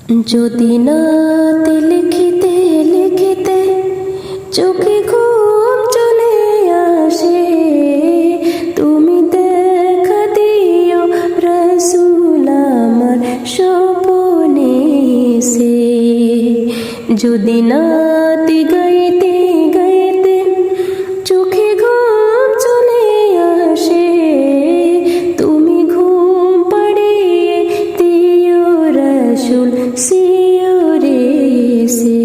যদি নাতে লিখিতে লিখিতে চোখে ঘুম চলে আসে, তুমি দেখা দিও রাসূল আমার স্বপ্নে এসে। যদি নাতে গাইতে গাইতে চোখে ঘুম চলে আসে, তুমি ঘুম পাড়িয়ে দিও রাসূল শিয়রে এসে।